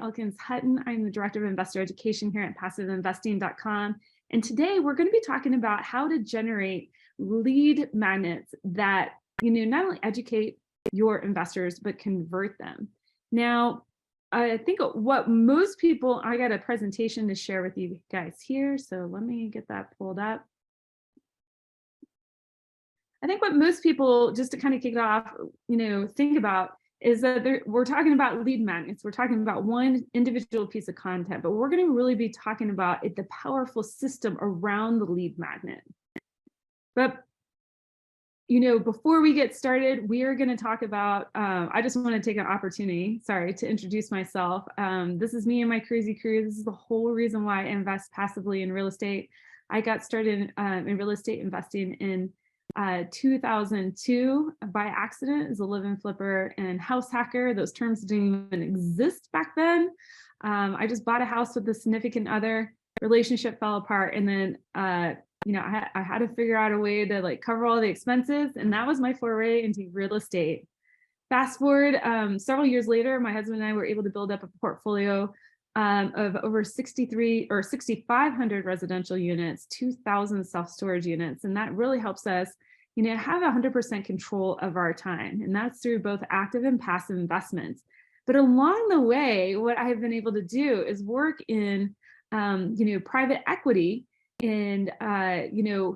Elkins-Hutten. I'm the Director of Investor Education here at PassiveInvesting.com. And today we're going to be talking about how to generate lead magnets that not only educate your investors, but convert them. Now, I think what most people, I got a presentation to share with you guys here. So let me get that pulled up. I think what most people, just to kind of kick it off, think about is that we're talking about lead magnets. We're talking about one individual piece of content, but we're going to really be talking about the powerful system around the lead magnet. But, before we get started, we are going to talk about, I just want to take an opportunity, to introduce myself. This is me and my crazy crew. This is the whole reason why I invest passively in real estate. I got started in real estate investing in 2002 by accident as a live-in flipper and house hacker. Those terms didn't even exist back then. I just bought a house with a significant other, relationship fell apart, and then I had to figure out a way to cover all the expenses, and that was my foray into real estate. Fast forward several years later, my husband and I were able to build up a portfolio of over 6,500 residential units, 2,000 self-storage units. And that really helps us, have 100% control of our time. And that's through both active and passive investments. But along the way, what I have been able to do is work in, private equity and,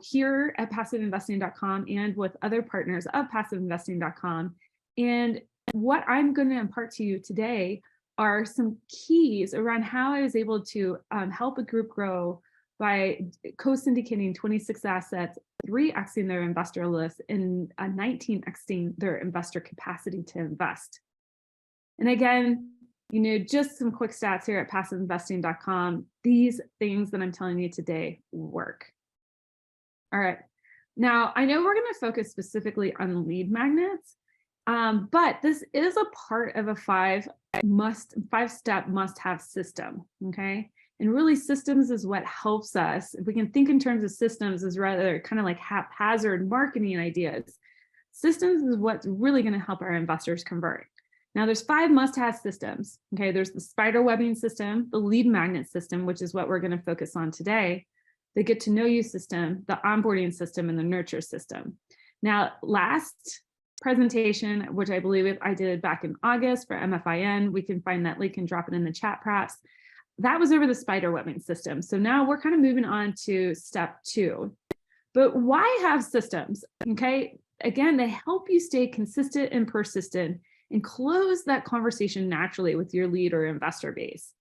here at PassiveInvesting.com and with other partners of PassiveInvesting.com. And what I'm going to impart to you today are some keys around how I was able to help a group grow by co-syndicating 26 assets, 3xing their investor list, and 19xing their investor capacity to invest. And again, just some quick stats here at PassiveInvesting.com. These things that I'm telling you today work. All right. Now, I know we're going to focus specifically on lead magnets, but this is a part of a five-step must-have system, okay? And really systems is what helps us. If we can think in terms of systems as rather kind of like haphazard marketing ideas, systems is what's really going to help our investors convert. Now there's 5 must-have systems, okay? There's the spider webbing system, the lead magnet system, which is what we're going to focus on today, the get to know you system, the onboarding system, and the nurture system. Now, last presentation, which I believe I did back in August for MFIN. We can find that link and drop it in the chat perhaps. That was over the spider webbing system. So now we're kind of moving on to step 2. But why have systems? Okay, again, they help you stay consistent and persistent and close that conversation naturally with your lead or investor base.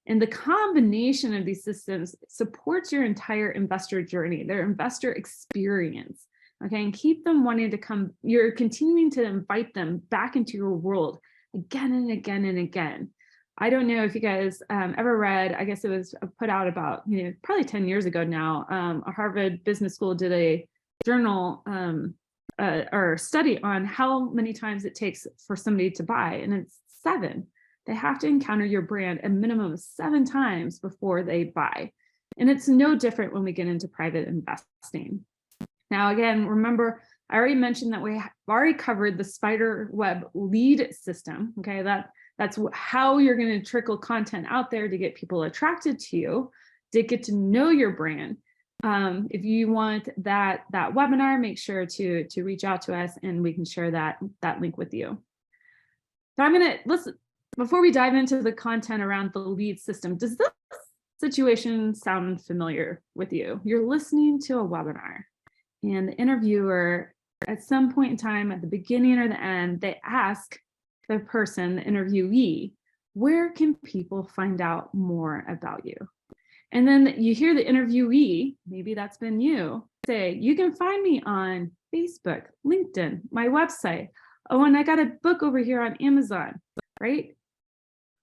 And the combination of these systems supports your entire investor journey, their investor experience. Okay, and keep them wanting to come. You're continuing to invite them back into your world again and again and again. I don't know if you guys ever read, I guess it was put out about, probably 10 years ago now, a Harvard Business School did a journal or study on how many times it takes for somebody to buy, and it's 7. They have to encounter your brand a minimum of 7 times before they buy. And it's no different when we get into private investing. Now, again, remember, I already mentioned that we already covered the spider web lead system. Okay, that's how you're going to trickle content out there to get people attracted to you, to get to know your brand. If you want that webinar, make sure to reach out to us and we can share that link with you. But I'm going to listen before we dive into the content around the lead system. Does this situation sound familiar with you? You're listening to a webinar, and the interviewer, at some point in time, at the beginning or the end, they ask the person, the interviewee, where can people find out more about you? And then you hear the interviewee, maybe that's been you, say, you can find me on Facebook, LinkedIn, my website. Oh, and I got a book over here on Amazon, right?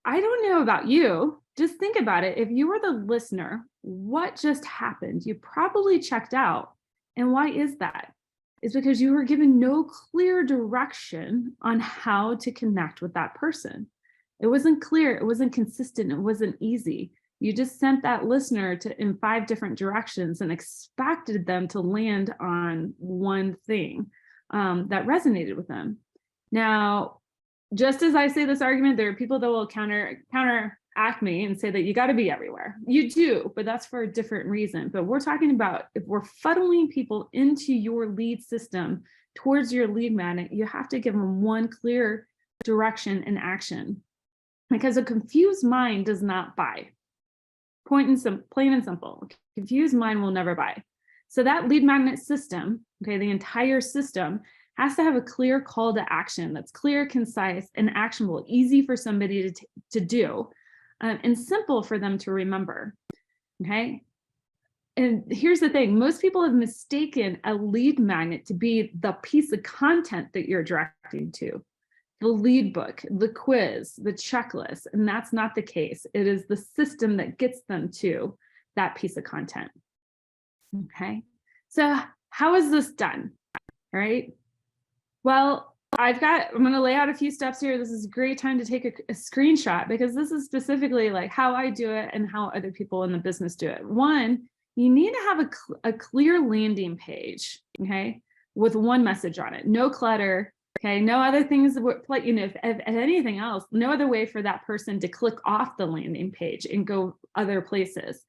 I don't know about you. Just think about it. If you were the listener, what just happened? You probably checked out. And why is that? It's because you were given no clear direction on how to connect with that person. It wasn't clear, it wasn't consistent, it wasn't easy. You just sent that listener in 5 different directions and expected them to land on one thing that resonated with them. Now, just as I say this argument, there are people that will counter Acme and say that you got to be everywhere. You do, but that's for a different reason. But we're talking about if we're funneling people into your lead system towards your lead magnet, you have to give them one clear direction and action, because a confused mind does not buy. Plain and simple. A confused mind will never buy. So that lead magnet system, okay, the entire system has to have a clear call to action that's clear, concise, and actionable, easy for somebody to do, and simple for them to remember, okay? And here's the thing, most people have mistaken a lead magnet to be the piece of content that you're directing to, the lead book, the quiz, the checklist, and that's not the case. It is the system that gets them to that piece of content, okay? So how is this done, all right? Well, I'm going to lay out a few steps here. This is a great time to take a screenshot, because this is specifically like how I do it and how other people in the business do it. One, you need to have a clear landing page, okay, with one message on it, no clutter, okay, no other things, you know, if anything else, no other way for that person to click off the landing page and go other places.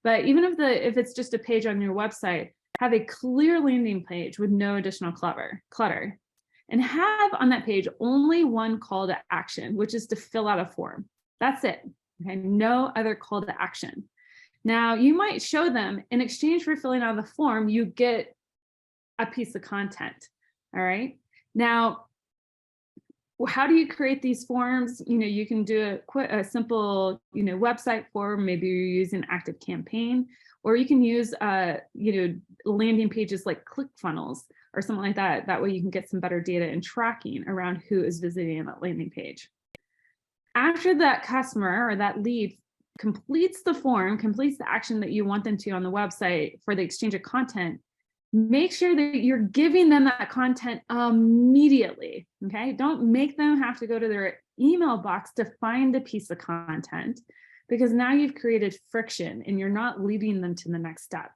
But even if it's just a page on your website, have a clear landing page with no additional clutter. And have on that page only one call to action, which is to fill out a form. That's it, okay? No other call to action. Now, you might show them in exchange for filling out the form, you get a piece of content, all right? Now, how do you create these forms? You know, you can do a simple, you know, website form. Maybe you're using ActiveCampaign, or you can use, you know, landing pages like ClickFunnels or something like that. That way you can get some better data and tracking around who is visiting that landing page. After that customer or that lead completes the form, completes the action that you want them to on the website for the exchange of content, make sure that you're giving them that content immediately, okay? Don't make them have to go to their email box to find a piece of content, because now you've created friction and you're not leading them to the next step.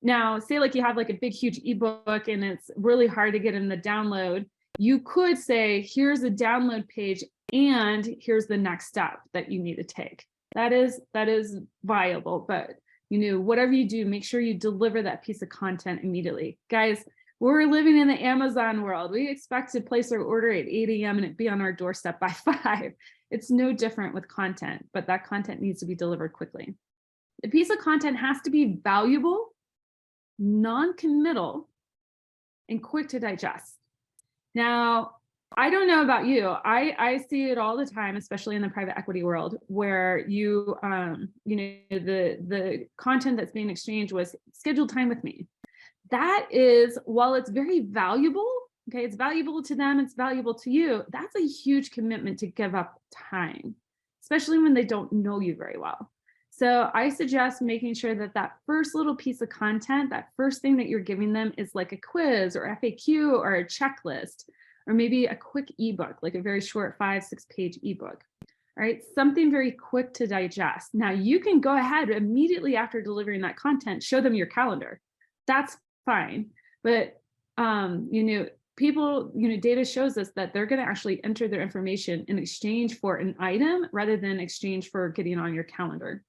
Now, say like you have like a big, huge ebook and it's really hard to get in the download. You could say, here's a download page and here's the next step that you need to take. That is viable, but you know, whatever you do, make sure you deliver that piece of content immediately. Guys, we're living in the Amazon world. We expect to place our order at 8 a.m. and it be on our doorstep by 5. It's no different with content, but that content needs to be delivered quickly. The piece of content has to be valuable, non-committal, and quick to digest. Now, I don't know about you. I see it all the time, especially in the private equity world, where you know, the content that's being exchanged was scheduled time with me. That is, while it's very valuable, okay, it's valuable to them, it's valuable to you, that's a huge commitment to give up time, especially when they don't know you very well. So I suggest making sure that that first little piece of content, that first thing that you're giving them is like a quiz or FAQ or a checklist, or maybe a quick ebook, like a very short 5-6 page ebook. All right, something very quick to digest. Now you can go ahead immediately after delivering that content, show them your calendar. That's fine. But you know, people, you know, data shows us that they're going to actually enter their information in exchange for an item rather than exchange for getting on your calendar.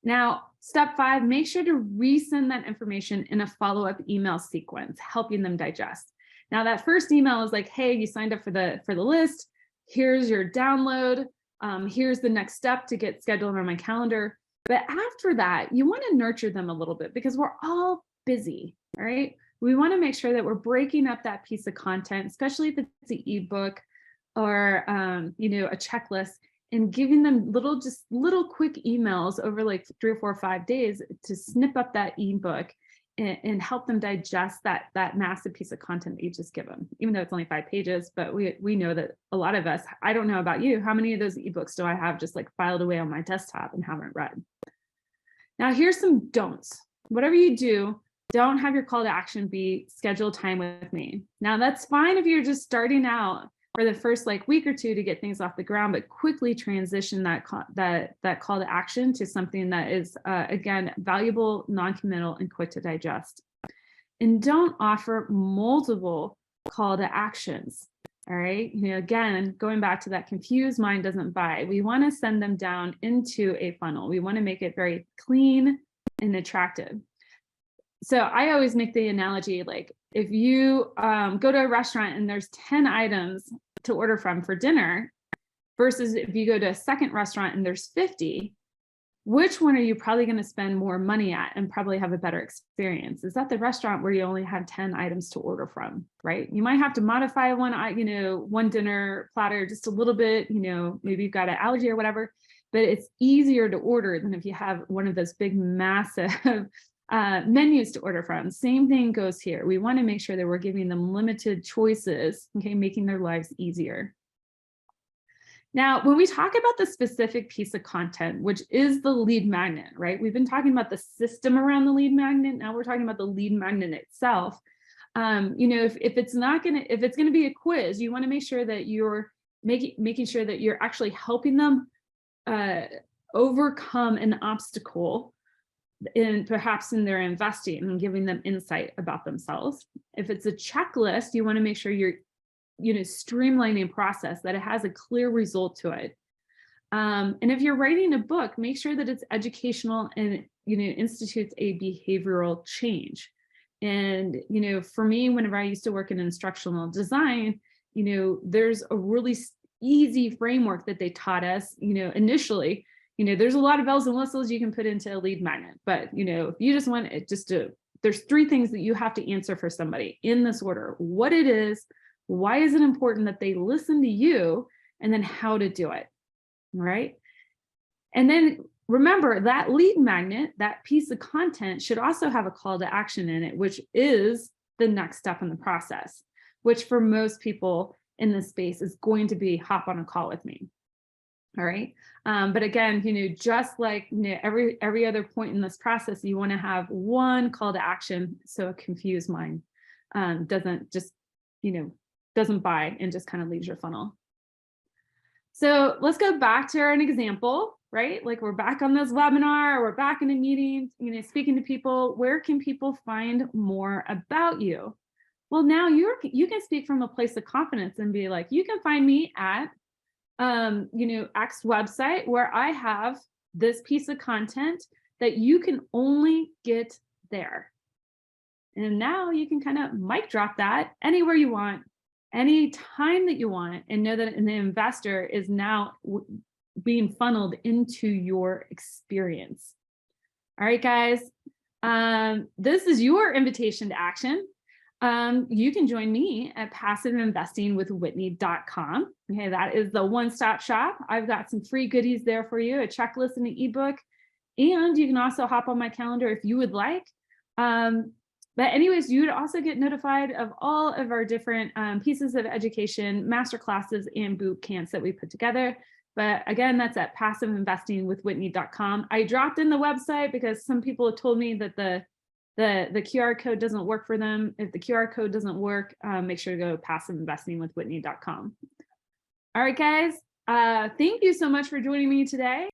Now, step 5, make sure to resend that information in a follow-up email sequence, helping them digest. Now, that first email is like, hey, you signed up for the list. Here's your download. Here's the next step to get scheduled on my calendar. But after that, you want to nurture them a little bit, because we're all busy, all right? We want to make sure that we're breaking up that piece of content, especially if it's an ebook or you know, a checklist, and giving them little quick emails over like 3 or 4 or 5 days to snip up that ebook and help them digest that massive piece of content that you just give them, even though it's only 5 pages. But we know that a lot of us, I don't know about you, how many of those ebooks do I have just like filed away on my desktop and haven't read? Now, here's some don'ts. Whatever you do, don't have your call to action be schedule time with me. Now, that's fine if you're just starting out for the first like week or 2 to get things off the ground, but quickly transition that call to action to something that is, again, valuable, non-committal, and quick to digest. And don't offer multiple call to actions. All right. Again, going back to that confused mind doesn't buy. We want to send them down into a funnel. We want to make it very clean and attractive. So I always make the analogy, like if you go to a restaurant and there's 10 items to order from for dinner versus if you go to a second restaurant and there's 50, which one are you probably going to spend more money at and probably have a better experience? Is that the restaurant where you only have 10 items to order from, right? You might have to modify one dinner platter just a little bit, maybe you've got an allergy or whatever, but it's easier to order than if you have one of those big, massive menus to order from. Same thing goes here. We want to make sure that we're giving them limited choices, okay, making their lives easier. Now, when we talk about the specific piece of content, which is the lead magnet, right? We've been talking about the system around the lead magnet. Now we're talking about the lead magnet itself. If it's going to be a quiz, you want to make sure that you're making sure that you're actually helping them overcome an obstacle perhaps in their investing and giving them insight about themselves. If it's a checklist, you want to make sure you're streamlining process, that it has a clear result to it. And if you're writing a book, make sure that it's educational and, institutes a behavioral change. And, for me, whenever I used to work in instructional design, there's a really easy framework that they taught us, initially. There's a lot of bells and whistles you can put into a lead magnet, but, if you just want it there's 3 things that you have to answer for somebody in this order: what it is, why is it important that they listen to you, and then how to do it, right? And then remember that lead magnet, that piece of content should also have a call to action in it, which is the next step in the process, which for most people in this space is going to be hop on a call with me. All right. But again, just like every other point in this process, you want to have one call to action so a confused mind doesn't just, doesn't buy and just kind of leaves your funnel. So let's go back to an example, right? Like we're back on this webinar, we're back in a meeting, speaking to people. Where can people find more about you? Well, now you can speak from a place of confidence and be like, you can find me at, X website where I have this piece of content that you can only get there. And now you can kind of mic drop that anywhere you want, any time that you want, and know that the investor is now being funneled into your experience. All right, guys, this is your invitation to action. You can join me at passiveinvestingwithwhitney.com. Okay, that is the one-stop shop. I've got some free goodies there for you, a checklist and an ebook, and you can also hop on my calendar if you would like. But anyways, you would also get notified of all of our different pieces of education, master classes, and boot camps that we put together. But again, that's at passiveinvestingwithwhitney.com. I dropped in the website because some people have told me that the QR code doesn't work for them. If the QR code doesn't work, make sure to go to passiveinvestingwithwhitney.com. All right, guys, thank you so much for joining me today.